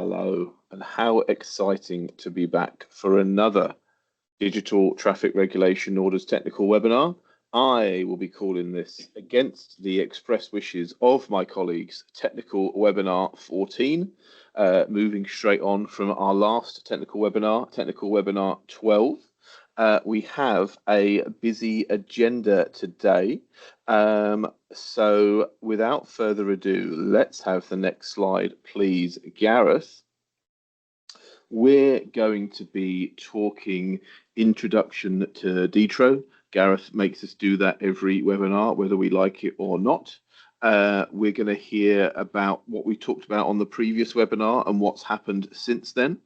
Hello, and how exciting to be back for another digital traffic regulation orders technical webinar. I will be calling this against the express wishes of my colleagues, technical webinar 14, moving straight on from our last technical webinar 12. We have a busy agenda today. So without further ado, let's have the next slide, please, Gareth. We're going to be talking introduction to D-TRO. Gareth makes us do that every webinar, whether we like it or not. We're going to hear about what we talked about on the previous webinar and what's happened since then.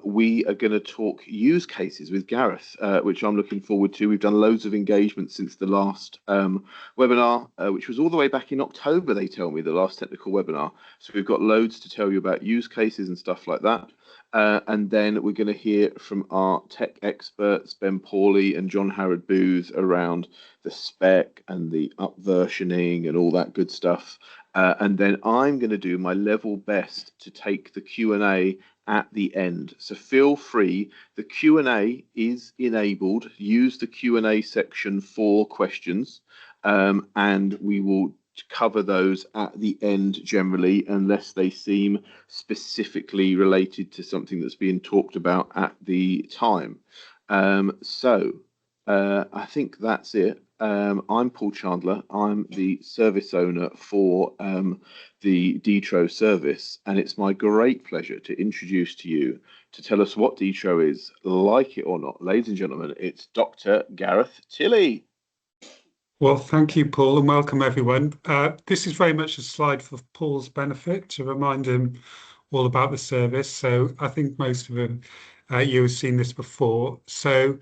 We are going to talk use cases with Gareth, which I'm looking forward to. We've done loads of engagement since the last webinar, which was all the way back in October, they tell me, the last technical webinar. So we've got loads to tell you about use cases and stuff like that. And then we're going to hear from our tech experts, Ben Pawley and John Harrod Booth, around the spec and the upversioning and all that good stuff. And then I'm going to do my level best to take the Q&A at the end. So feel free, the Q&A is enabled. Use the Q&A section for questions, and we will cover those at the end generally, unless they seem specifically related to something that's being talked about at the time. I think that's it. I'm Paul Chandler. I'm the service owner for the D-TRO service, and it's my great pleasure to introduce to you, to tell us what D-TRO is, like it or not. Ladies and gentlemen, it's Dr. Gareth Tilley. Well, thank you, Paul, and welcome everyone. This is very much a slide for Paul's benefit to remind him all about the service. So I think most of you have seen this before. So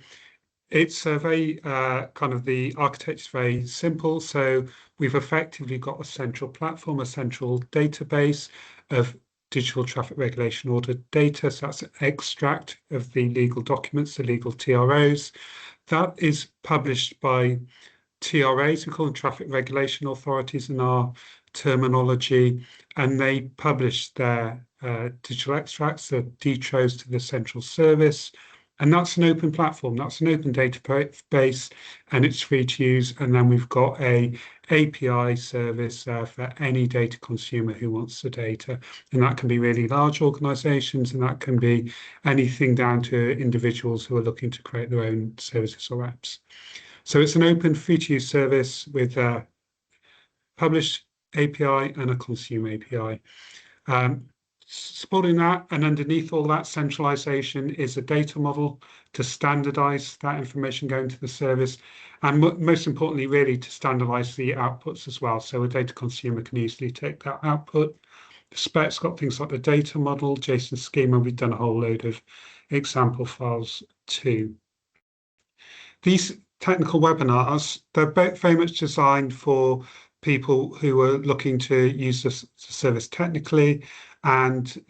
it's a very kind of, the architecture is very simple. So we've effectively got a central platform, a central database of digital traffic regulation order data. So that's an extract of the legal documents, the legal TROs. That is published by TRAs, we call them traffic regulation authorities in our terminology, and they publish their digital extracts, the D-TROs, to the central service. And that's an open platform, that's an open database, and it's free to use. And then we've got a API service for any data consumer who wants the data. And that can be really large organizations, and that can be anything down to individuals who are looking to create their own services or apps. So it's an open free-to-use service with a published API and a consume API. Supporting that, and underneath all that centralization, is a data model to standardize that information going to the service, and most importantly, really, to standardize the outputs as well. So a data consumer can easily take that output. The spec's got things like the data model, JSON schema. We've done a whole load of example files too. These technical webinars, they're very much designed for people who are looking to use the service technically. And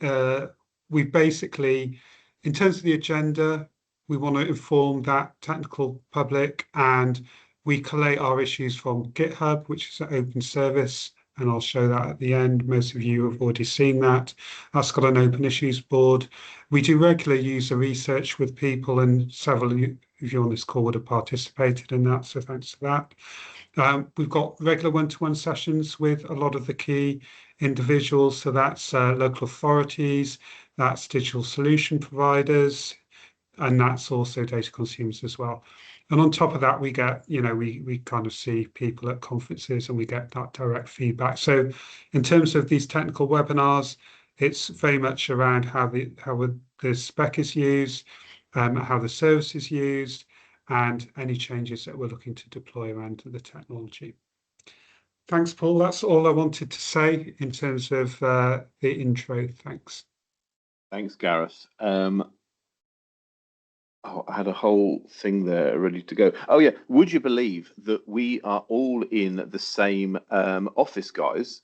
we basically, in terms of the agenda, we want to inform that technical public, and we collate our issues from GitHub, which is an open service, and I'll show that at the end. Most of you have already seen that. That's got an open issues board. We do regular user research with people, and several of you on this call would have participated in that, so thanks for that. We've got regular one-to-one sessions with a lot of the key individuals, so that's local authorities, that's digital solution providers, and that's also data consumers as well. And on top of that, we get, we kind of see people at conferences, and we get that direct feedback. So in terms of these technical webinars, it's very much around how the spec is used, how the service is used, and any changes that we're looking to deploy around the technology. Thanks, Paul. That's all I wanted to say in terms of the intro. Thanks. Thanks, Gareth. I had a whole thing there ready to go. Oh yeah, would you believe that we are all in the same office, guys?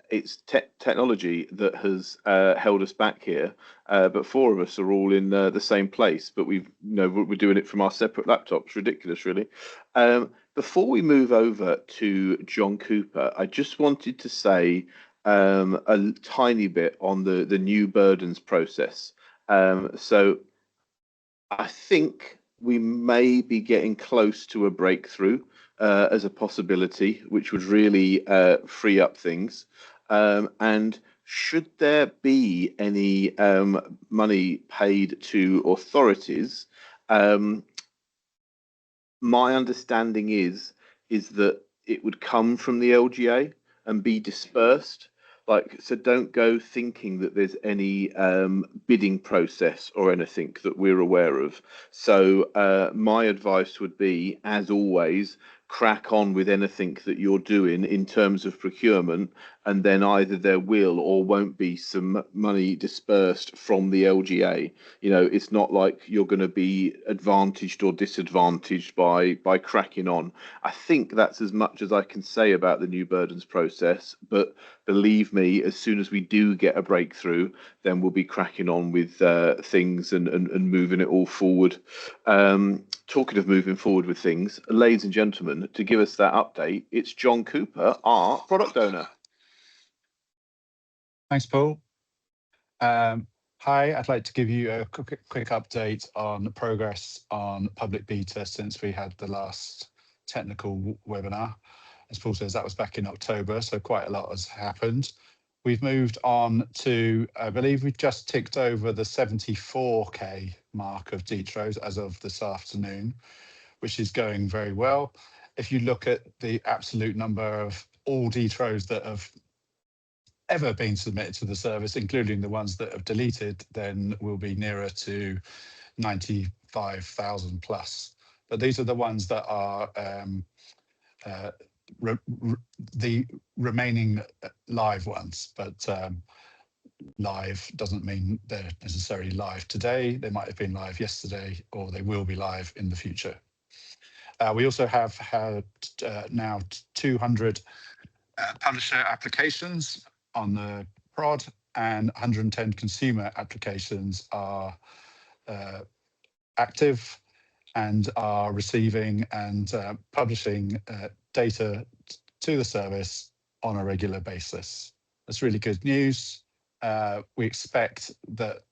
It's technology that has held us back here, but four of us are all in the same place, but we're doing it from our separate laptops. Ridiculous, really. Before we move over to John Cooper, I just wanted to say a tiny bit on the new burdens process. So I think we may be getting close to a breakthrough as a possibility, which would really free up things. And should there be any money paid to authorities, um, my understanding is that it would come from the LGA and be dispersed. Like, so don't go thinking that there's any bidding process or anything that we're aware of. So my advice would be, as always, crack on with anything that you're doing in terms of procurement, and then either there will or won't be some money dispersed from the LGA. You know, it's not like you're going to be advantaged or disadvantaged by cracking on. I think that's as much as I can say about the new burdens process, but believe me, as soon as we do get a breakthrough, then we'll be cracking on with things and moving it all forward. Talking of moving forward with things, ladies and gentlemen, to give us that update, it's John Cooper, our product owner. Thanks, Paul. Hi, I'd like to give you a quick update on progress on public beta since we had the last technical webinar. As Paul says, that was back in October, so quite a lot has happened. We've moved on to, I believe we've just ticked over the 74K mark of D-TROs as of this afternoon, which is going very well. If you look at the absolute number of all D-TROs that have ever been submitted to the service, including the ones that have deleted, then we'll be nearer to 95,000 plus. But these are the ones that are the remaining live ones, but live doesn't mean they're necessarily live today. They might have been live yesterday, or they will be live in the future. We also have had now 200 publisher applications on the PROD, and 110 consumer applications are active and are receiving and publishing data to the service on a regular basis. That's really good news. We expect that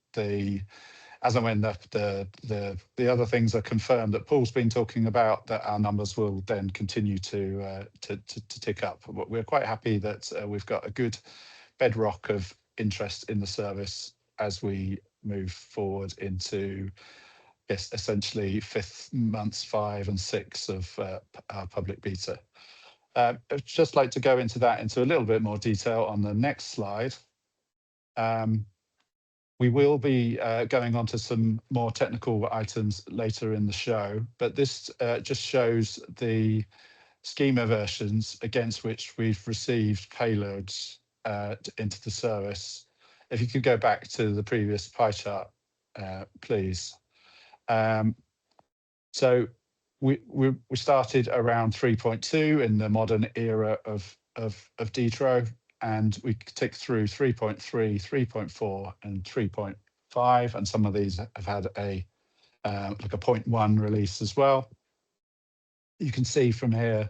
as and when the other things are confirmed that Paul's been talking about, that our numbers will then continue to tick up. But we're quite happy that we've got a good bedrock of interest in the service as we move forward into essentially months 5 and 6 of our public beta. I'd just like to go into that into a little bit more detail on the next slide. We will be going on to some more technical items later in the show, but this just shows the schema versions against which we've received payloads into the service. If you could go back to the previous pie chart, please. So we started around 3.2 in the modern era of D-TRO, and we ticked through 3.3, 3.4, and 3.5, and some of these have had a like a 0.1 release as well. You can see from here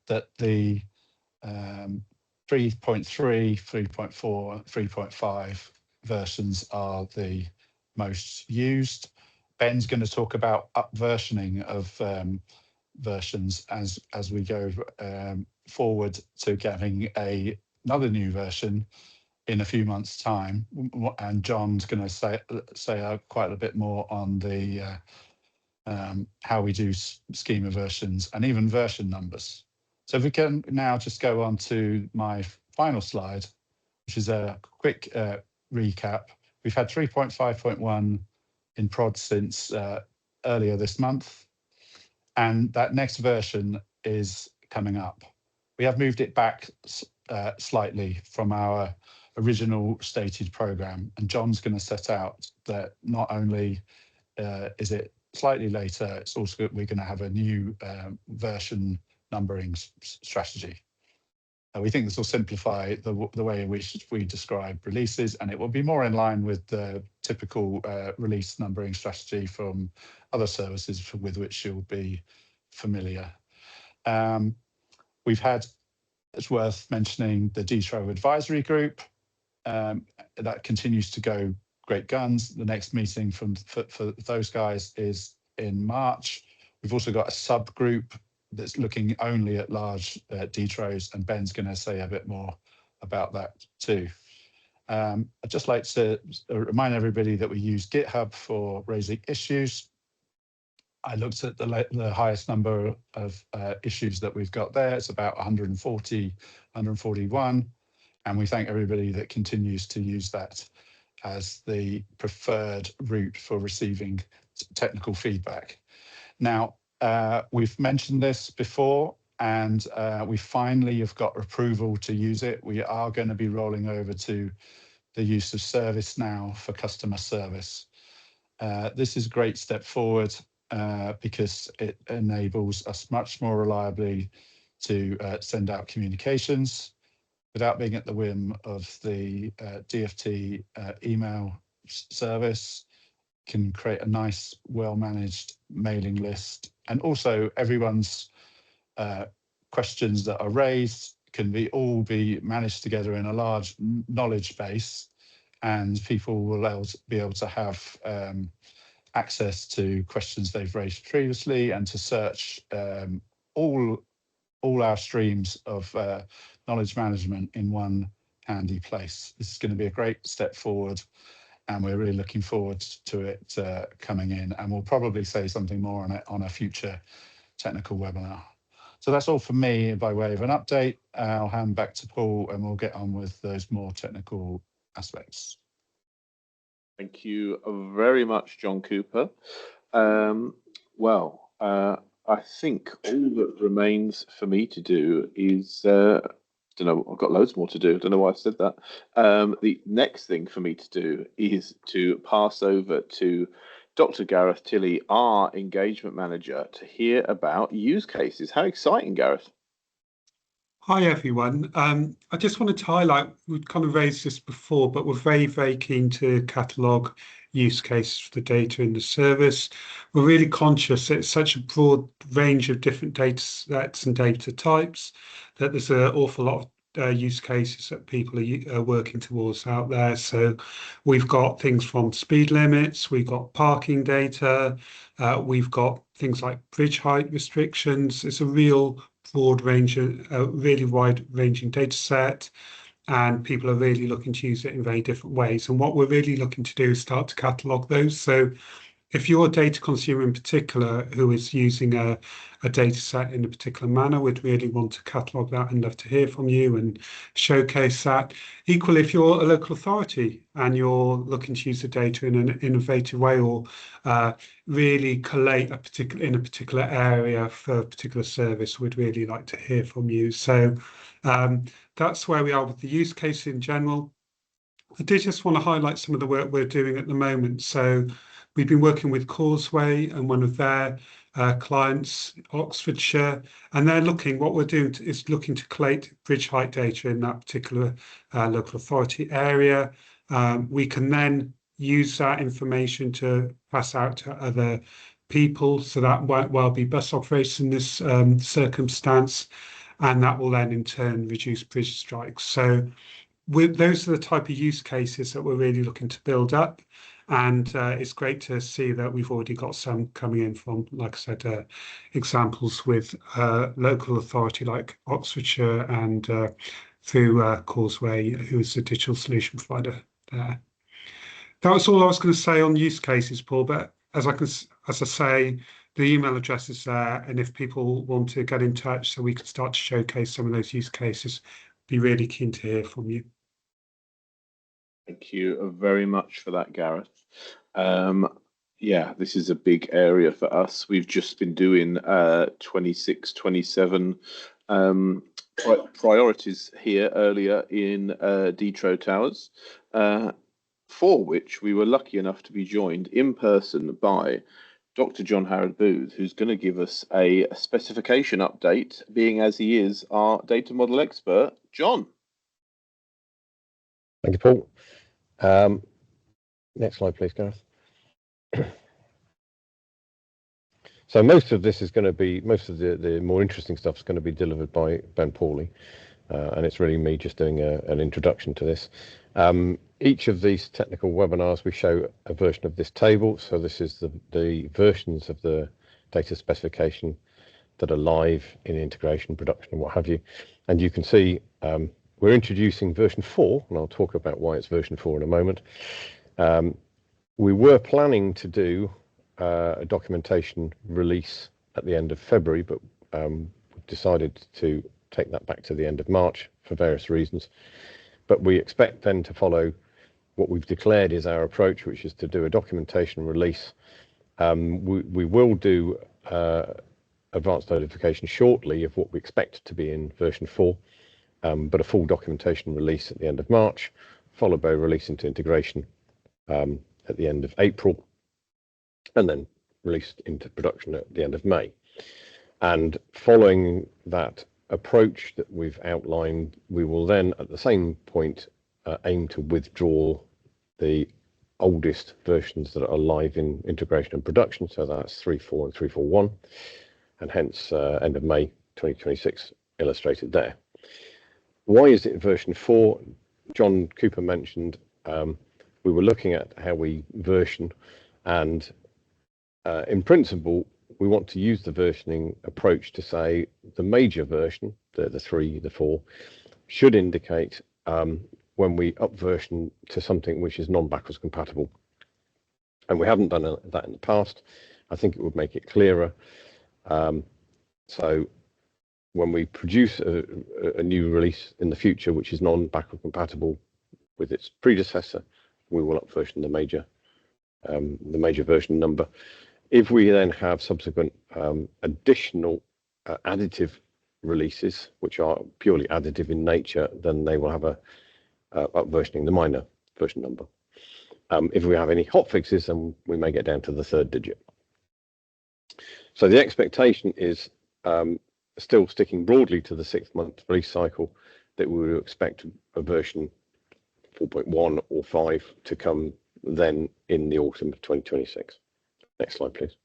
that the 3.3, 3.4, 3.5 versions are the most used. Ben's going to talk about upversioning of versions as we go forward to getting another new version in a few months' time. And John's going to say quite a bit more on the how we do schema versions and even version numbers. So if we can now just go on to my final slide, which is a quick recap. We've had 3.5.1 in prod since earlier this month, and that next version is coming up. We have moved it back slightly from our original stated program, and John's going to set out that not only is it slightly later, it's also we're going to have a new version numbering strategy. We think this will simplify the way in which we describe releases, and it will be more in line with the typical release numbering strategy from other services with which you'll be familiar. We've had It's worth mentioning the D-TRO advisory group. That continues to go great guns. The next meeting for those guys is in March. We've also got a subgroup that's looking only at large D-TROs, and Ben's going to say a bit more about that too. I'd just like to remind everybody that we use GitHub for raising issues. I looked at the highest number of issues that we've got there. It's about 140, 141. And we thank everybody that continues to use that as the preferred route for receiving technical feedback. Now, we've mentioned this before, and we finally have got approval to use it. We are going to be rolling over to the use of ServiceNow for customer service. This is a great step forward because it enables us much more reliably to send out communications without being at the whim of the DFT email service. Can create a nice, well-managed mailing list, and also everyone's questions that are raised can all be managed together in a large knowledge base, and people will be able to have access to questions they've raised previously, and to search all our streams of knowledge management in one handy place. This is going to be a great step forward, and we're really looking forward to it coming in, and we'll probably say something more on it on a future technical webinar. So that's all from me by way of an update. I'll hand back to Paul, and we'll get on with those more technical aspects. Thank you very much, John Cooper. I think all that remains for me to do is, don't know, I've got loads more to do. Don't know why I said that. The next thing for me to do is to pass over to Dr. Gareth Tilley, our engagement manager, to hear about use cases. How exciting, Gareth. Hi, everyone. I just wanted to highlight, we've kind of raised this before, but we're very, very keen to catalogue use cases for the data in the service. We're really conscious that it's such a broad range of different data sets and data types that there's an awful lot of use cases that people are working towards out there. So we've got things from speed limits, we've got parking data, we've got things like bridge height restrictions. It's a real broad range, a really wide-ranging data set, and people are really looking to use it in very different ways. And what we're really looking to do is start to catalogue those. So if you're a data consumer in particular who is using a data set in a particular manner, we'd really want to catalogue that and love to hear from you and showcase that. Equally, if you're a local authority and you're looking to use the data in an innovative way, or really collate in a particular area for a particular service, we'd really like to hear from you. So that's where we are with the use case in general. I did just want to highlight some of the work we're doing at the moment. So we've been working with Causeway and one of their clients, Oxfordshire, and what we're doing is looking to collate bridge height data in that particular local authority area. We can then use that information to pass out to other people. So that might well be bus operators in this circumstance, and that will then in turn reduce bridge strikes. So those are the type of use cases that we're really looking to build up. And it's great to see that we've already got some coming in from, like I said, examples with local authority like Oxfordshire and through Causeway, who is the digital solution provider there. That was all I was going to say on use cases, Paul. But as I say, the email address is there, and if people want to get in touch so we can start to showcase some of those use cases, be really keen to hear from you. Thank you very much for that, Gareth. Yeah, this is a big area for us. We've just been doing 26, 27 priorities here earlier in D-TRO Towers, for which we were lucky enough to be joined in person by Dr. John Howard Booth, who's going to give us a specification update, being as he is our data model expert. John. Thank you, Paul. Next slide, please, Gareth. So most of this is going to be, most of the more interesting stuff is going to be delivered by Ben Pawley. and it's really me just doing an introduction to this. Each of these technical webinars, we show a version of this table. So this is the versions of the data specification that are live in integration, production, and what have you. And you can see we're introducing version 4, and I'll talk about why it's version 4 in a moment. We were planning to do a documentation release at the end of February, but decided to take that back to the end of March for various reasons. But we expect then to follow what we've declared is our approach, which is to do a documentation release. We will do advanced notification shortly of what we expect to be in version 4, but a full documentation release at the end of March, followed by a release into integration at the end of April, and then released into production at the end of May. And following that approach that we've outlined, we will then at the same point aim to withdraw the oldest versions that are live in integration and production, so that's 3.4 and 3.4.1, and hence end of May 2026 illustrated there. Why is it version 4? John Cooper mentioned we were looking at how we version, and in principle we want to use the versioning approach to say the major version, the 3, the 4, should indicate when we up version to something which is non-backwards compatible. And we haven't done that in the past. I think it would make it clearer. So when we produce a new release in the future which is non-backward compatible with its predecessor, we will up version the major version number. If we then have subsequent additional additive releases, which are purely additive in nature, then they will have a up versioning the minor version number. If we have any hot fixes, then we may get down to the 3rd digit. So the expectation is still sticking broadly to the 6-month release cycle, that we would expect a version 4.1 or 5 to come then in the autumn of 2026. Next slide, please.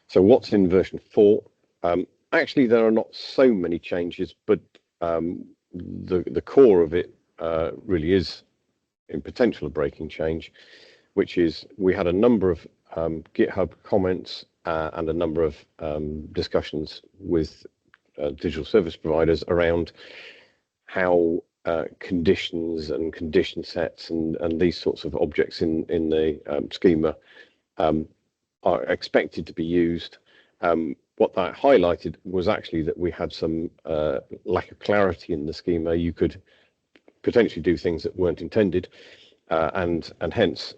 So what's in version 4? Actually, there are not so many changes, but the core of it really is in potential a breaking change, which is we had a number of GitHub comments and a number of discussions with digital service providers around how conditions and condition sets and these sorts of objects in the schema are expected to be used. What that highlighted was actually that we had some lack of clarity in the schema. You could potentially do things that weren't intended, and hence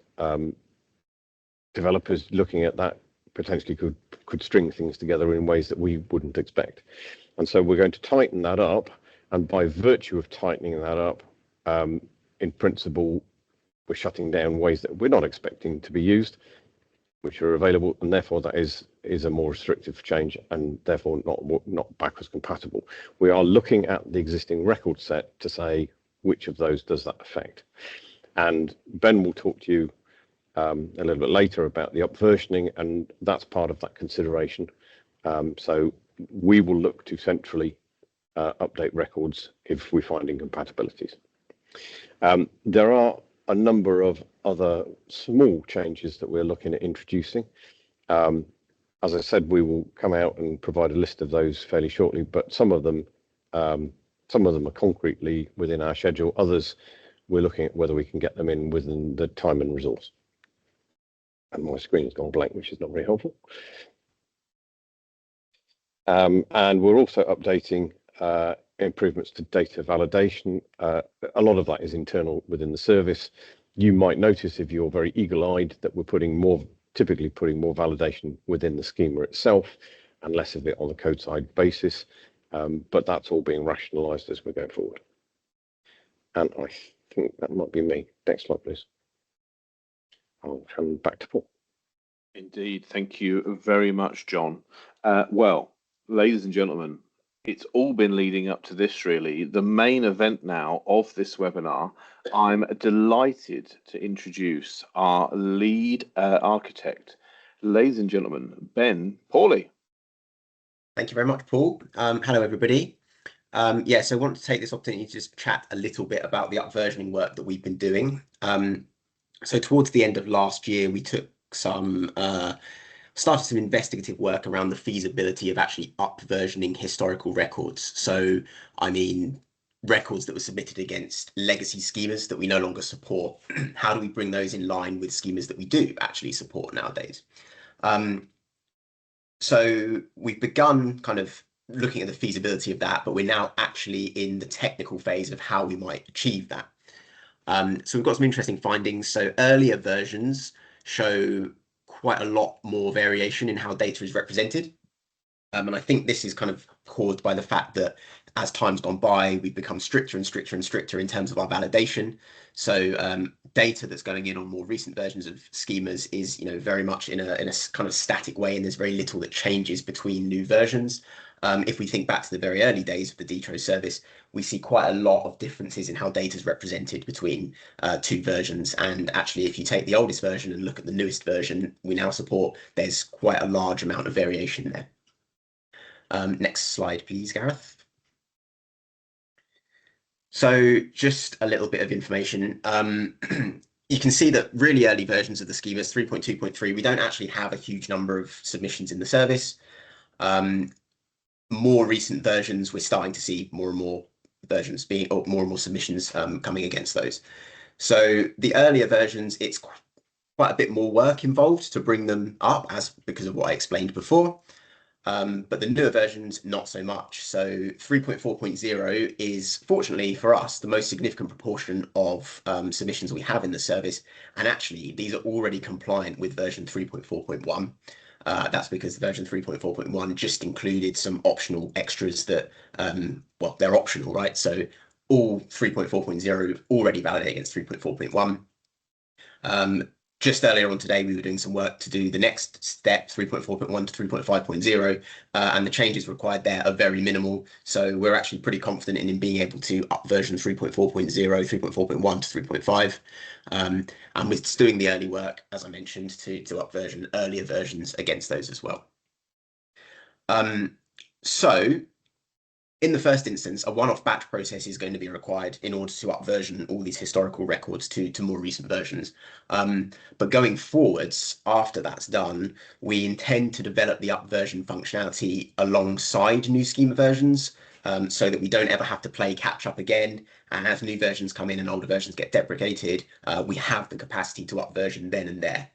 developers looking at that potentially could string things together in ways that we wouldn't expect. And so we're going to tighten that up, and by virtue of tightening that up, in principle, we're shutting down ways that we're not expecting to be used, which are available, and therefore that is a more restrictive change, and therefore not backwards compatible. We are looking at the existing record set to say which of those does that affect. And Ben will talk to you a little bit later about the up versioning, and that's part of that consideration. So we will look to centrally update records if we find incompatibilities. There are a number of other small changes that we're looking at introducing. As I said, we will come out and provide a list of those fairly shortly, but some of them are concretely within our schedule. Others, we're looking at whether we can get them in within the time and resource. And my screen has gone blank, which is not very helpful. And we're also updating improvements to data validation. A lot of that is internal within the service. You might notice, if you're very eagle-eyed, that we're typically putting more validation within the schema itself and less of it on a code side basis. But that's all being rationalized as we go forward. And I think that might be me. Next slide, please. I'll hand back to Paul. Indeed. Thank you very much, John. Well, ladies and gentlemen, it's all been leading up to this, really. The main event now of this webinar. I'm delighted to introduce our lead architect. Ladies and gentlemen, Ben Pauly. Thank you very much, Paul. Hello, everybody. Yeah, so I want to take this opportunity to just chat a little bit about the upversioning work that we've been doing. So towards the end of last year, we took started some investigative work around the feasibility of actually upversioning historical records. So, I mean, records that were submitted against legacy schemas that we no longer support. How do we bring those in line with schemas that we do actually support nowadays? So we've begun kind of looking at the feasibility of that, but we're now actually in the technical phase of how we might achieve that. So we've got some interesting findings. So earlier versions show quite a lot more variation in how data is represented. And I think this is kind of caused by the fact that as time's gone by, we've become stricter and stricter and stricter in terms of our validation. So data that's going in on more recent versions of schemas is, very much in a kind of static way, and there's very little that changes between new versions. If we think back to the very early days of the D-TRO service, we see quite a lot of differences in how data is represented between two versions. And actually, if you take the oldest version and look at the newest version we now support, there's quite a large amount of variation there. Next slide, please, Gareth. So just a little bit of information. You can see that really early versions of the schemas, 3.2.3, we don't actually have a huge number of submissions in the service. More recent versions, we're starting to see more and more versions being, or more and more submissions coming against those. So the earlier versions, it's quite a bit more work involved to bring them up, because of what I explained before. But the newer versions, not so much. So 3.4.0 is, fortunately for us, the most significant proportion of submissions we have in the service. And actually, these are already compliant with version 3.4.1. That's because version 3.4.1 just included some optional extras that, well, they're optional, right? So all 3.4.0 already validate against 3.4.1. Just earlier on today, we were doing some work to do the next step, 3.4.1 to 3.5.0, and the changes required there are very minimal. So we're actually pretty confident in being able to up version 3.4.0, 3.4.1 to 3.5. And we're doing the early work, as I mentioned, to up version earlier versions against those as well. So in the first instance, a one-off batch process is going to be required in order to upversion all these historical records to more recent versions. But going forwards, after that's done, we intend to develop the upversion functionality alongside new schema versions, so that we don't ever have to play catch up again. And as new versions come in and older versions get deprecated, we have the capacity to upversion then and there.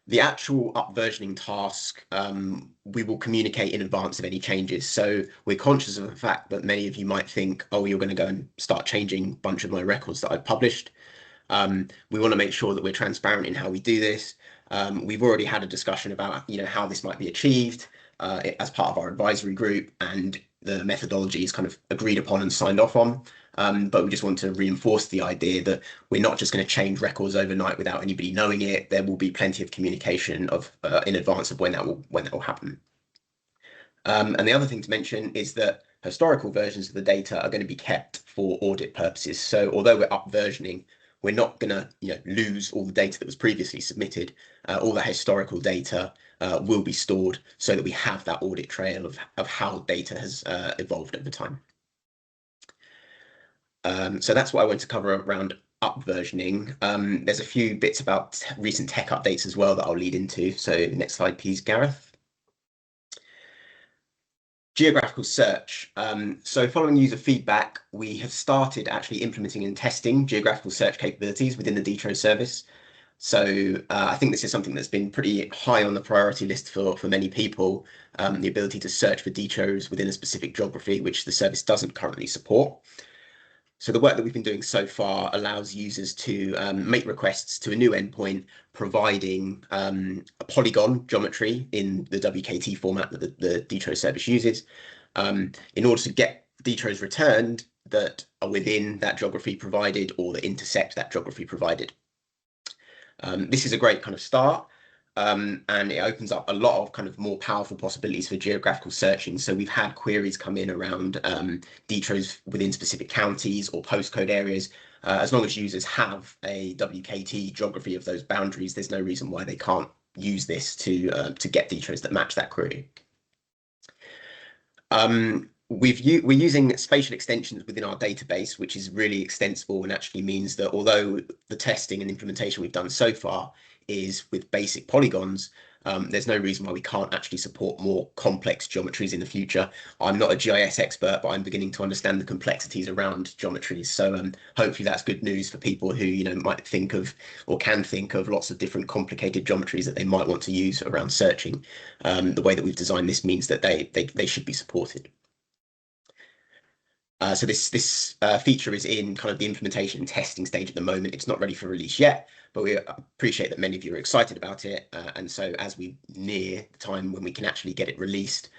The actual upversioning task, we will communicate in advance of any changes. So we're conscious of the fact that many of you might think, oh, you're going to go and start changing a bunch of my records that I've published. We want to make sure that we're transparent in how we do this. We've already had a discussion about, how this might be achieved as part of our advisory group, and the methodology is kind of agreed upon and signed off on. But we just want to reinforce the idea that we're not just going to change records overnight without anybody knowing it. There will be plenty of communication in advance of when that will happen. And the other thing to mention is that historical versions of the data are going to be kept for audit purposes. So although we're upversioning, we're not going to lose all the data that was previously submitted. All the historical data will be stored so that we have that audit trail of how data has evolved over time. So that's what I want to cover around upversioning. There's a few bits about recent tech updates as well that I'll lead into. So next slide, please, Gareth. Geographical search. So following user feedback, we have started actually implementing and testing geographical search capabilities within the D-TRO service. So I think this is something that's been pretty high on the priority list for many people, the ability to search for D-TROs within a specific geography, which the service doesn't currently support. So the work that we've been doing so far allows users to make requests to a new endpoint, providing a polygon geometry in the WKT format that the D-TRO service uses, in order to get D-TROs returned that are within that geography provided or that intersect that geography provided. This is a great kind of start. And it opens up a lot of kind of more powerful possibilities for geographical searching. So we've had queries come in around D-TROs within specific counties or postcode areas. As long as users have a WKT geography of those boundaries, there's no reason why they can't use this to get D-TROs that match that query. We're using spatial extensions within our database, which is really extensible and actually means that although the testing and implementation we've done so far is with basic polygons, there's no reason why we can't actually support more complex geometries in the future. I'm not a GIS expert, but I'm beginning to understand the complexities around geometries. So hopefully that's good news for people who, you know, might think of or can think of lots of different complicated geometries that they might want to use around searching. The way that we've designed this means that they should be supported. So this feature is in kind of the implementation and testing stage at the moment. It's not ready for release yet, but we appreciate that many of you are excited about it. And so as we near the time when we can actually get it released,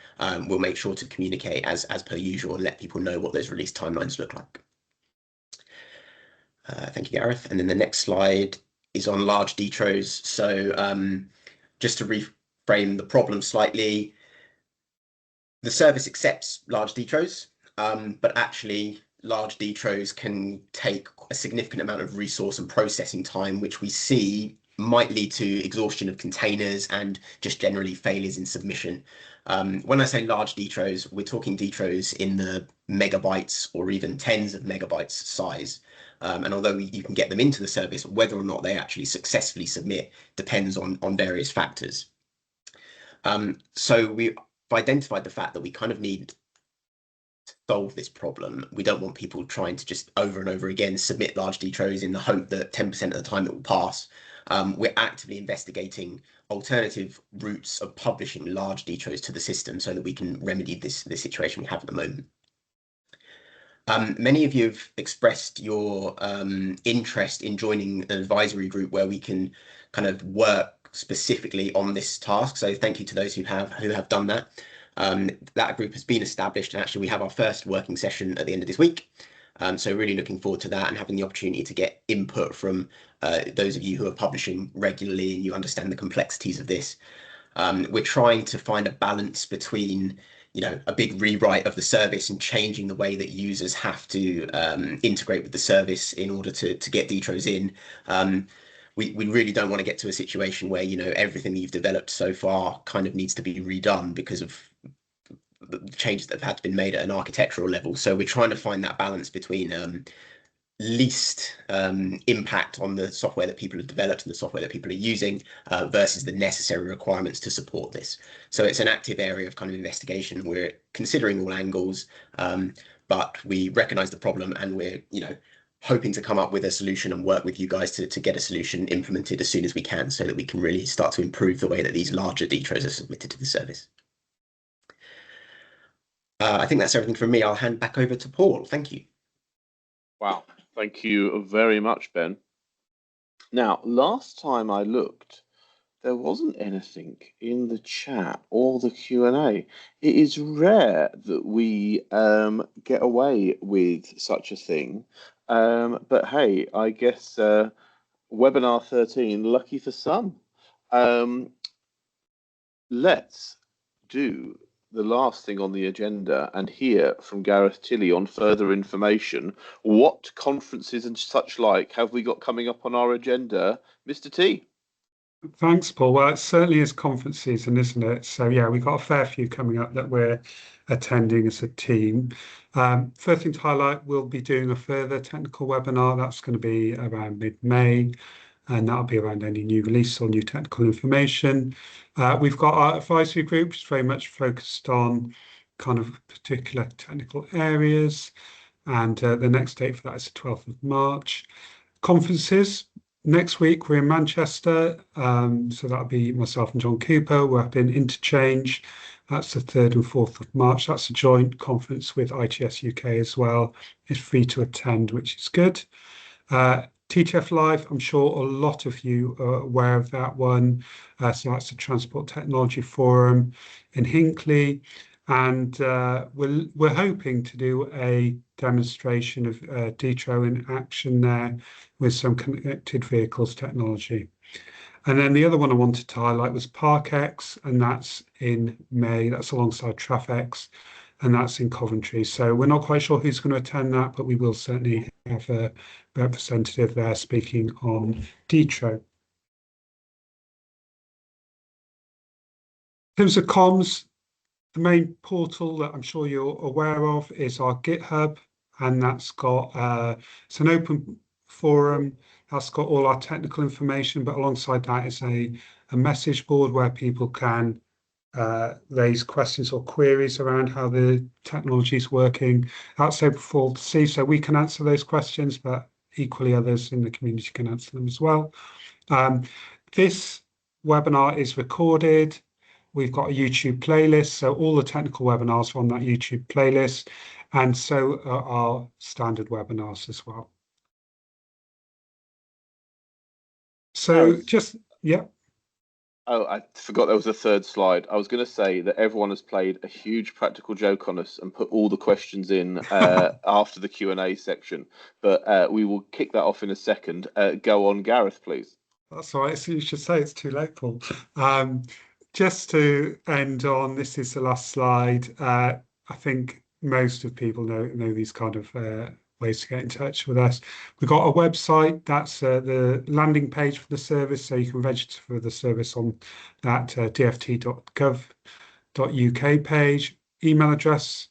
we'll make sure to communicate as per usual and let people know what those release timelines look like. Thank you, Gareth. And then the next slide is on large D-TROs. So just to reframe the problem slightly, the service accepts large D-TROs. But actually large D-TROs can take a significant amount of resource and processing time, which we see might lead to exhaustion of containers and just generally failures in submission. When I say large D-TROs, we're talking D-TROs in the megabytes or even tens of megabytes size. And although you can get them into the service, whether or not they actually successfully submit depends on various factors. So we've identified the fact that we kind of need solve this problem. We don't want people trying to just over and over again submit large D-TROs in the hope that 10% of the time it will pass. We're actively investigating alternative routes of publishing large D-TROs to the system so that we can remedy this situation we have at the moment. Many of you have expressed your interest in joining an advisory group where we can kind of work specifically on this task. So thank you to those who have done that. That group has been established, and actually we have our first working session at the end of this week. So really looking forward to that and having the opportunity to get input from those of you who are publishing regularly and you understand the complexities of this. We're trying to find a balance between, you know, a big rewrite of the service and changing the way that users have to integrate with the service in order to get D-TROs in. We really don't want to get to a situation where, you know, everything that you've developed so far kind of needs to be redone because of the changes that have had to be made at an architectural level. So we're trying to find that balance between least impact on the software that people have developed and the software that people are using versus the necessary requirements to support this. So it's an active area of kind of investigation. We're considering all angles, but we recognize the problem and we're, you know, hoping to come up with a solution and work with you guys to get a solution implemented as soon as we can so that we can really start to improve the way that these larger D-TROs are submitted to the service. I think that's everything from me. I'll hand back over to Paul. Thank you. Wow, thank you very much, Ben. Now, last time I looked, there wasn't anything in the chat or the Q&A. It is rare that we get away with such a thing. But hey, I guess webinar 13, lucky for some. Let's do the last thing on the agenda and hear from Gareth Tilley on further information. What conferences and such like have we got coming up on our agenda, Mr. T? Thanks, Paul. Well, it certainly is conference season, isn't it? So yeah, we've got a fair few coming up that we're attending as a team. First thing to highlight, we'll be doing a further technical webinar. That's going to be around mid-May, and that'll be around any new release or new technical information. We've got our advisory group, which is very much focused on kind of particular technical areas, and the next date for that is the 12th of March. Conferences. Next week, we're in Manchester, so that'll be myself and John Cooper. We're up in Interchange. That's the 3rd and 4th of March. That's a joint conference with ITS UK as well. It's free to attend, which is good. TTF Live, I'm sure a lot of you are aware of that one. So that's the Transport Technology Forum in Hinckley. And we're hoping to do a demonstration of D-TRO in action there with some connected vehicles technology. And then the other one I wanted to highlight was ParkX, and that's in May. That's alongside TrafX, and that's in Coventry. So we're not quite sure who's going to attend that, but we will certainly have a representative there speaking on D-TRO. In terms of comms, the main portal that I'm sure you're aware of is our GitHub, and that's got it's an open forum that's got all our technical information, but alongside that is a message board where people can raise questions or queries around how the technology is working. That's open for all to see, so we can answer those questions, but equally others in the community can answer them as well. This webinar is recorded. We've got a YouTube playlist, so all the technical webinars are on that YouTube playlist, and so are our standard webinars as well. So yeah. Oh, I forgot there was a third slide. I was going to say that everyone has played a huge practical joke on us and put all the questions in after the Q&A section, but we will kick that off in a second. Go on, Gareth, please. That's all right. So you should say it's too late, Paul. Just to end on, this is the last slide. I think most of people know these kind of ways to get in touch with us. We've got a website, that's the landing page for the service, so you can register for the service on that dft.gov.uk page. Email address,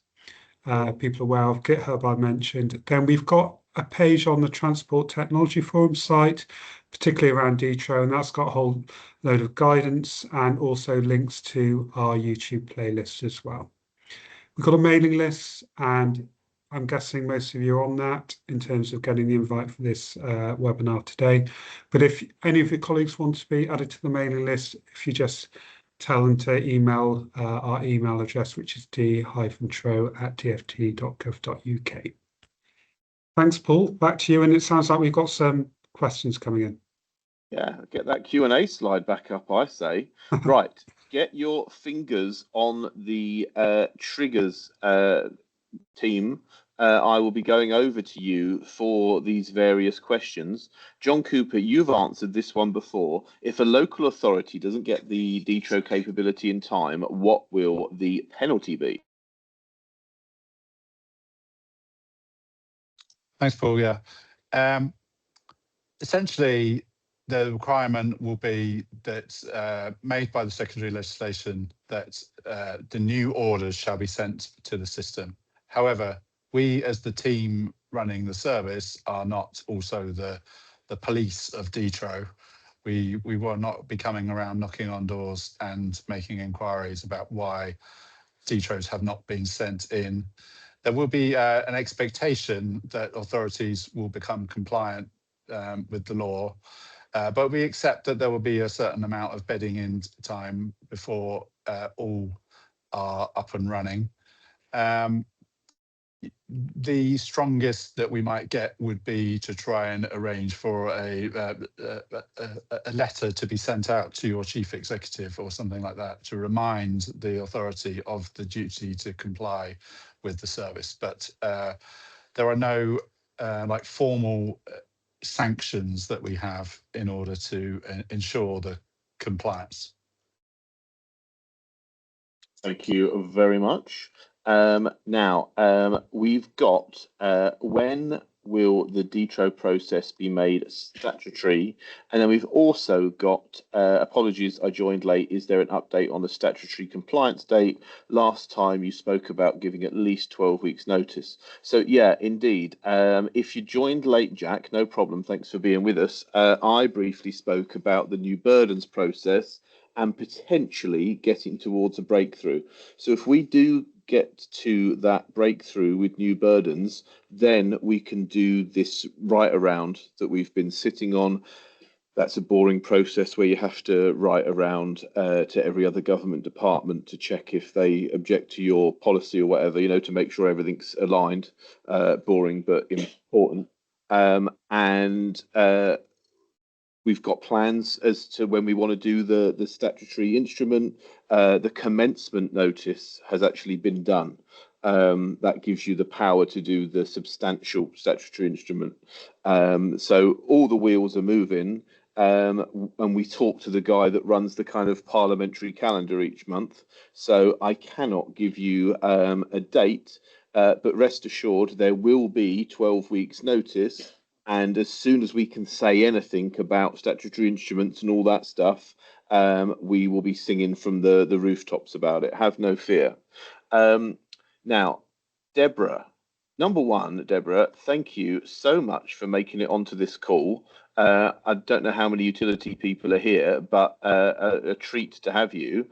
people are aware of. GitHub I mentioned. Then we've got a page on the Transport Technology Forum site, particularly around D-TRO, and that's got a whole load of guidance and also links to our YouTube playlist as well. We've got a mailing list, and I'm guessing most of you are on that in terms of getting the invite for this webinar today. But if any of your colleagues want to be added to the mailing list, if you just tell them to email our email address, which is d-tro@dft.gov.uk. Thanks, Paul. Back to you, and it sounds like we've got some questions coming in. Yeah, get that Q&A slide back up, I say. Right, get your fingers on the triggers team. I will be going over to you for these various questions. John Cooper, you've answered this one before. If a local authority doesn't get the D-TRO capability in time, what will the penalty be? Thanks, Paul. Yeah. Essentially, the requirement will be that made by the secondary legislation that the new orders shall be sent to the system. However, we as the team running the service are not also the police of D-TRO. We will not be coming around knocking on doors and making inquiries about why D-TROs have not been sent in. There will be an expectation that authorities will become compliant with the law, but we accept that there will be a certain amount of bedding in time before all are up and running. The strongest that we might get would be to try and arrange for a letter to be sent out to your chief executive or something like that to remind the authority of the duty to comply with the service. But there are no like formal sanctions that we have in order to ensure the compliance. Thank you very much. Now, we've got when will the D-TRO process be made statutory? And then we've also got, apologies, I joined late. Is there an update on the statutory compliance date? Last time you spoke about giving at least 12 weeks notice. So yeah, indeed. If you joined late, Jack, no problem. Thanks for being with us. I briefly spoke about the new burdens process and potentially getting towards a breakthrough. So if we do get to that breakthrough with new burdens, then we can do this right around that we've been sitting on. That's a boring process where you have to write around to every other government department to check if they object to your policy or whatever, you know, to make sure everything's aligned. Boring but important. We've got plans as to when we want to do the statutory instrument. The commencement notice has actually been done. That gives you the power to do the substantial statutory instrument. So all the wheels are moving. And we talk to the guy that runs the kind of parliamentary calendar each month. So I cannot give you a date, but rest assured there will be 12 weeks notice. And as soon as we can say anything about statutory instruments and all that stuff, we will be singing from the rooftops about it. Have no fear. Now, Deborah, number one, Deborah, thank you so much for making it onto this call. I don't know how many utility people are here, but a treat to have you.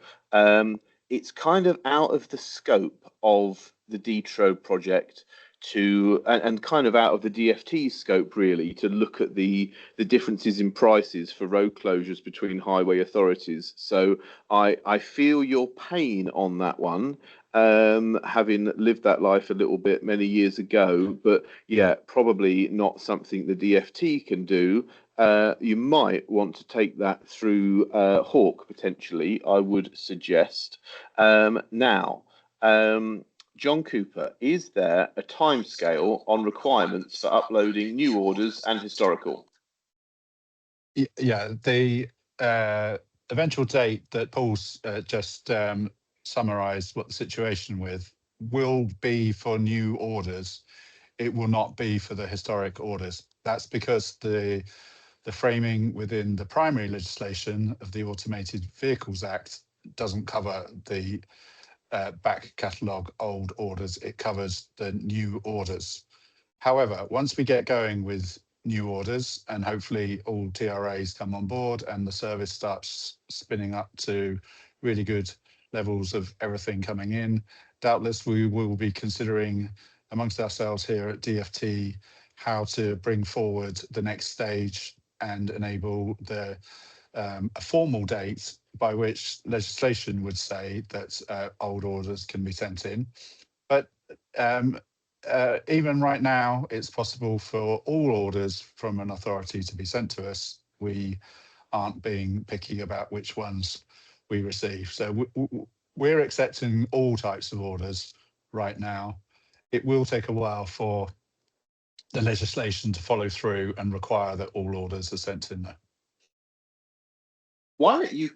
It's kind of out of the scope of the D-TRO project and kind of out of the DFT scope really to look at the differences in prices for road closures between highway authorities. So I feel your pain on that one, having lived that life a little bit many years ago, but yeah, probably not something the DFT can do. You might want to take that through Hawk potentially, I would suggest. Now, John Cooper, is there a timescale on requirements for uploading new orders and historical? Yeah, the eventual date that Paul's just summarised what the situation with will be for new orders. It will not be for the historic orders. That's because the framing within the primary legislation of the Automated Vehicles Act doesn't cover the back catalogue old orders. It covers the new orders. However, once we get going with new orders and hopefully all TRAs come on board and the service starts spinning up to really good levels of everything coming in, doubtless we will be considering amongst ourselves here at DFT how to bring forward the next stage and enable the a formal date by which legislation would say that old orders can be sent in. But even right now, it's possible for all orders from an authority to be sent to us. We aren't being picky about which ones we receive. So we're accepting all types of orders right now. It will take a while for the legislation to follow through and require that all orders are sent in there. Why don't you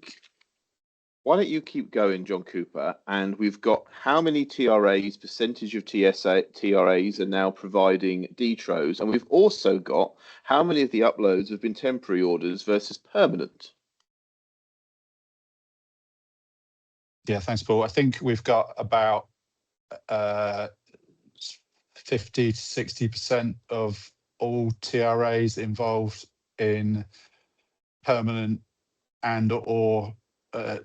keep going, John Cooper? And we've got how many TRAs, percentage of TRAs are now providing D-TROs, and we've also got how many of the uploads have been temporary orders versus permanent. Yeah, thanks, Paul. I think we've got about 50 to 60% of all TRAs involved in permanent and or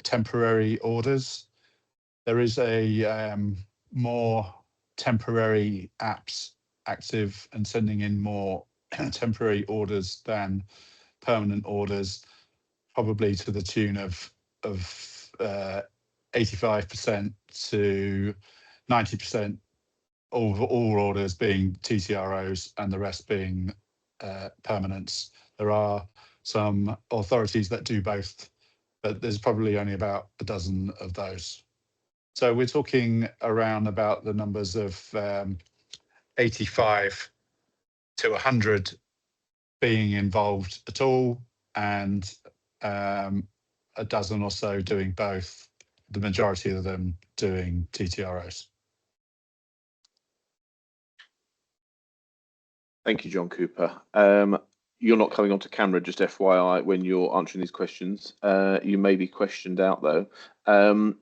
temporary orders. There is a more temporary apps active and sending in more temporary orders than permanent orders, probably to the tune of 85% to 90% of all orders being TTROs and the rest being permanents. There are some authorities that do both, but there's probably only about a dozen of those. So we're talking around about the numbers of 85 to 100 being involved at all, and a dozen or so doing both, the majority of them doing TTROs. Thank you, John Cooper. You're not coming onto camera, just FYI, when you're answering these questions. You may be questioned out, though. Ben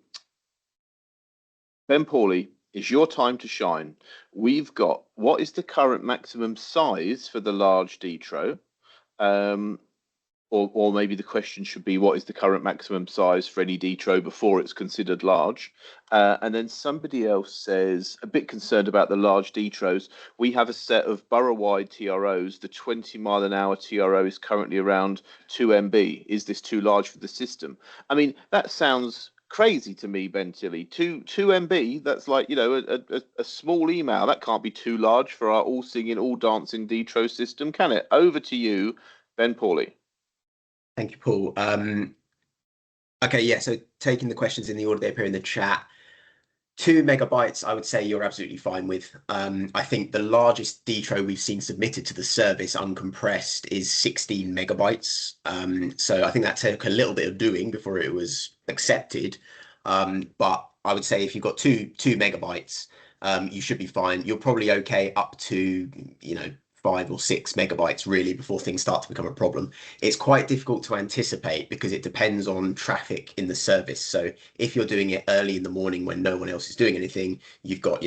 Pauly, it's your time to shine. We've got, what is the current maximum size for the large D-TRO? Or maybe the question should be, what is the current maximum size for any D-TRO before it's considered large? And then somebody else says, a bit concerned about the large D-TROs. We have a set of borough-wide TROs. The 20-mile-an-hour TRO is currently around 2 MB. Is this too large for the system? I mean, that sounds crazy to me, Ben Tilley. 2 MB, that's like, you know, a small email. That can't be too large for our all-singing, all-dancing D-TRO system, can it? Over to you, Ben Pauly. Thank you, Paul. Okay, yeah, so taking the questions in the order they appear in the chat, 2 megabytes, I would say you're absolutely fine with. I think the largest D-TRO we've seen submitted to the service uncompressed is 16 megabytes. So I think that took a little bit of doing before it was accepted. But I would say if you've got two megabytes, you should be fine. You're probably okay up to, you know, 5 or 6 megabytes really before things start to become a problem. It's quite difficult to anticipate because it depends on traffic in the service. So if you're doing it early in the morning when no one else is doing anything, you've got,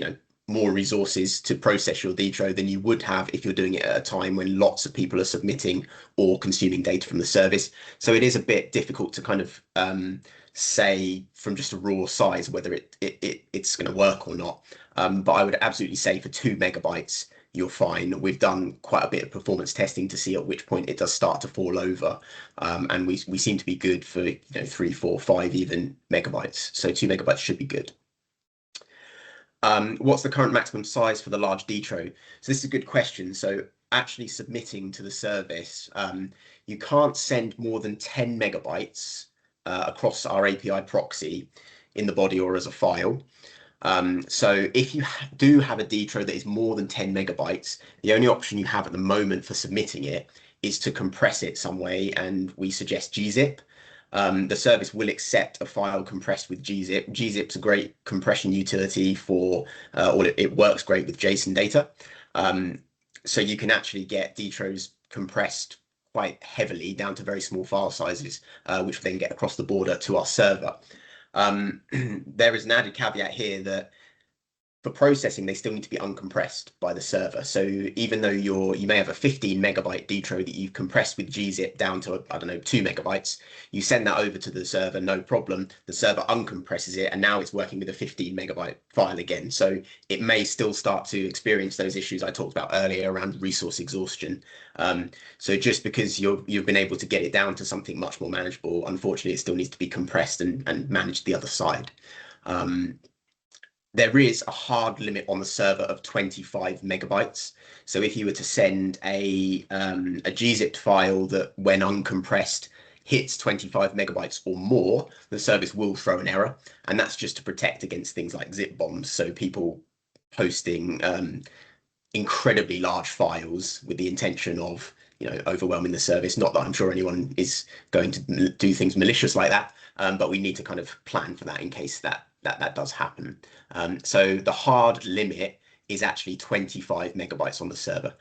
more resources to process your D-TRO than you would have if you're doing it at a time when lots of people are submitting or consuming data from the service. So it is a bit difficult to kind of say from just a raw size whether it's going to work or not. But I would absolutely say for 2 megabytes, you're fine. We've done quite a bit of performance testing to see at which point it does start to fall over. And we seem to be good for 3, 4, 5 even megabytes. So 2 megabytes should be good. What's the current maximum size for the large D-TRO? So this is a good question. So actually submitting to the service, you can't send more than 10 megabytes across our API proxy in the body or as a file. So if you do have a D-TRO that is more than 10 megabytes, the only option you have at the moment for submitting it is to compress it some way, and we suggest gzip. The service will accept a file compressed with gzip. Gzip's a great compression utility for, or it works great with JSON data. So you can actually get D-TROs compressed quite heavily down to very small file sizes, which then get across the border to our server. There is an added caveat here that for processing, they still need to be uncompressed by the server. So even though you may have a 15 megabyte D-TRO that you've compressed with gzip down to, I don't know, 2 megabytes, you send that over to the server, no problem. The server uncompresses it, and now it's working with a 15 megabyte file again. So it may still start to experience those issues I talked about earlier around resource exhaustion. So just because you've been able to get it down to something much more manageable, unfortunately, it still needs to be compressed and managed the other side. There is a hard limit on the server of 25 megabytes. So if you were to send a gzipped file that, when uncompressed, hits 25 megabytes or more, the service will throw an error. And that's just to protect against things like zip bombs. So people posting incredibly large files with the intention of overwhelming the service. Not that I'm sure anyone is going to do things malicious like that, but we need to kind of plan for that in case that does happen. So the hard limit is actually 25 megabytes on the server.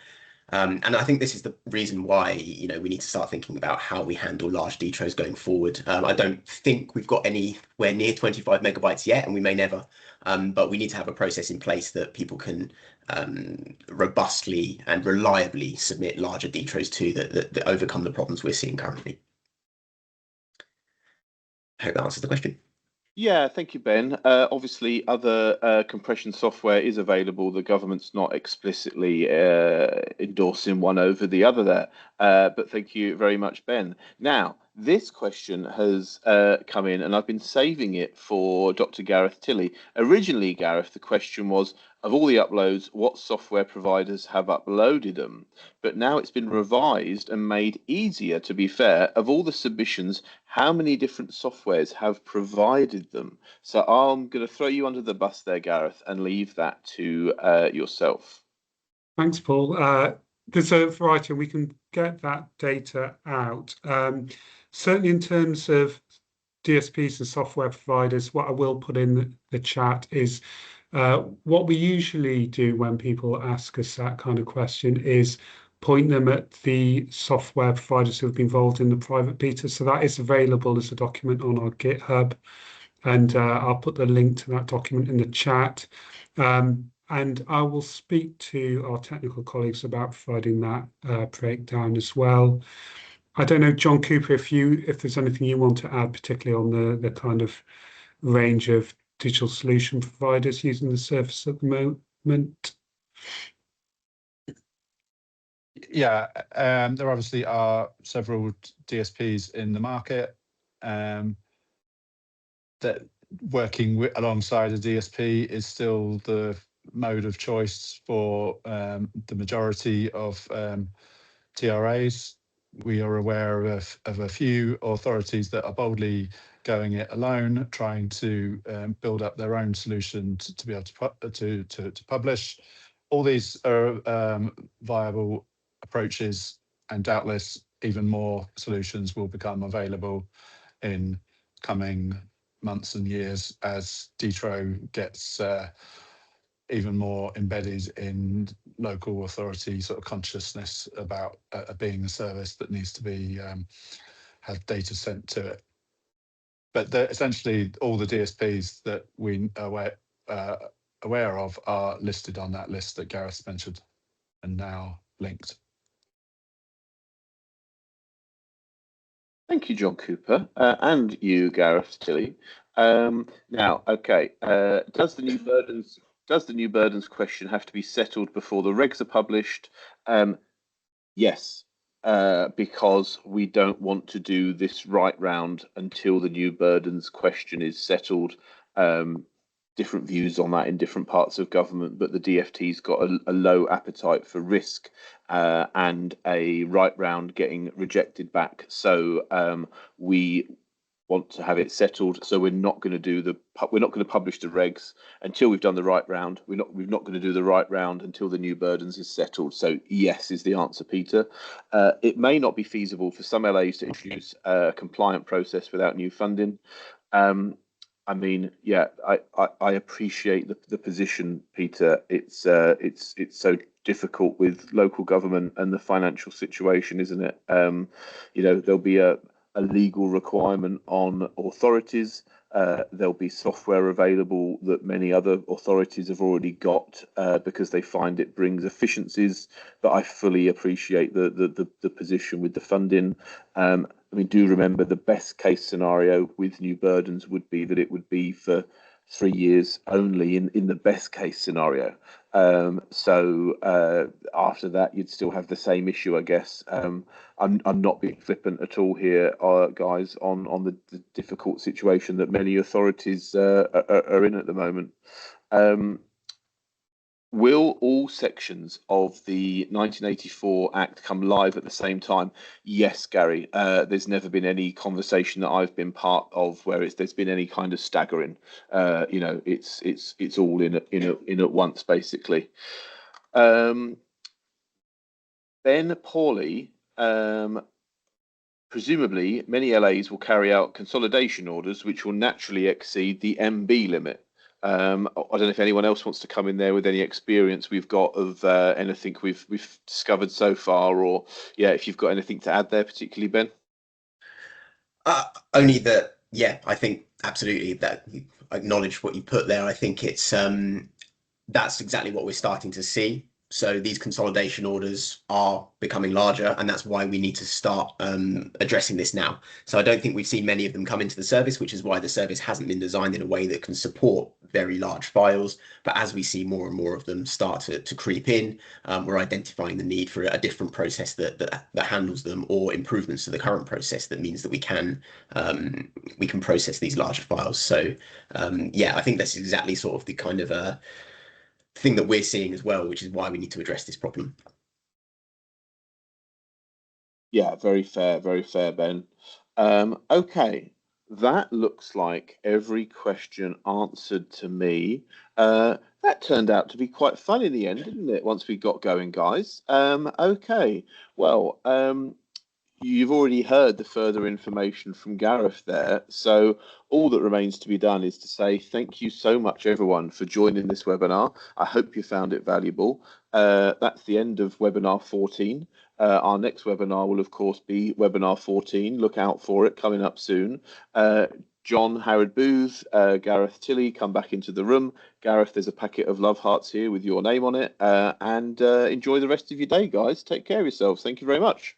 And I think this is the reason why we need to start thinking about how we handle large D-TROs going forward. I don't think we've got anywhere near 25 megabytes yet, and we may never, but we need to have a process in place that people can robustly and reliably submit larger D-TROs to that overcome the problems we're seeing currently. I hope that answers the question. Yeah, thank you, Ben. Obviously, other compression software is available. The government's not explicitly endorsing one over the other there, but thank you very much, Ben. Now, this question has come in, and I've been saving it for Dr. Gareth Tilley. Originally, Gareth, the question was, of all the uploads, what software providers have uploaded them? But now it's been revised and made easier, to be fair. Of all the submissions, how many different softwares have provided them? So I'm going to throw you under the bus there, Gareth, and leave that to yourself. Thanks, Paul. There's a variety, and we can get that data out. Certainly in terms of DSPs and software providers, what I will put in the chat is what we usually do when people ask us that kind of question is point them at the software providers who have been involved in the private beta. So that is available as a document on our GitHub, and I'll put the link to that document in the chat. And I will speak to our technical colleagues about providing that breakdown as well. I don't know, John Cooper, if there's anything you want to add, particularly on the kind of range of digital solution providers using the service at the moment. Yeah, there obviously are several DSPs in the market that working alongside a DSP is still the mode of choice for the majority of TRAs. We are aware of a few authorities that are boldly going it alone, trying to build up their own solution to be able to publish. All these are viable approaches, and doubtless even more solutions will become available in coming months and years as D-TRO gets even more embedded in local authority sort of consciousness about being a service that needs to be have data sent to it. But essentially, all the DSPs that we are aware of are listed on that list that Gareth mentioned and now linked. Thank you, John Cooper, and you, Gareth Tilley. Now, okay, does the new burdens question have to be settled before the regs are published? Yes, because we don't want to do this right round until the new burdens question is settled. Different views on that in different parts of government, but the DFT's got a low appetite for risk and a right round getting rejected back. So we want to have it settled. So we're not going to publish the regs until we've done the right round. We're not going to do the right round until the new burdens is settled. So yes is the answer, Peter. It may not be feasible for some LAs to introduce a compliant process without new funding. I mean, yeah, I appreciate the position, Peter. It's so difficult with local government and the financial situation, isn't it? You know, there'll be a legal requirement on authorities. There'll be software available that many other authorities have already got because they find it brings efficiencies. But I fully appreciate the position with the funding. I mean, do remember the best case scenario with new burdens would be that it would be for 3 years only in the best case scenario. So after that, you'd still have the same issue, I guess. I'm not being flippant at all here, guys, on the difficult situation that many authorities are in at the moment. Will all sections of the 1984 Act come live at the same time? Yes, Gary. There's never been any conversation that I've been part of where there's been any kind of staggering. You know, it's all in at once, basically. Ben Pauly, presumably many LAs will carry out consolidation orders, which will naturally exceed the MB limit. I don't know if anyone else wants to come in there with any experience we've got of anything we've discovered so far, or yeah, if you've got anything to add there, particularly Ben. Only that, yeah, I think absolutely that you acknowledge what you put there. I think it's that's exactly what we're starting to see. So these consolidation orders are becoming larger, and that's why we need to start addressing this now. So I don't think we've seen many of them come into the service, which is why the service hasn't been designed in a way that can support very large files. But as we see more and more of them start to creep in, we're identifying the need for a different process that handles them, or improvements to the current process that means that we can process these larger files. So yeah, I think that's exactly sort of the kind of thing that we're seeing as well, which is why we need to address this problem. Yeah, very fair, Ben. Okay, that looks like every question answered to me. That turned out to be quite fun in the end, didn't it? Once we got going, guys. Okay, well, you've already heard the further information from Gareth there. So all that remains to be done is to say thank you so much, everyone, for joining this webinar. I hope you found it valuable. That's the end of webinar 14. Our next webinar will, of course, be webinar 14. Look out for it coming up soon. John Howard Booth, Gareth Tilley, come back into the room. Gareth, there's a packet of love hearts here with your name on it. And enjoy the rest of your day, guys. Take care of yourselves. Thank you very much.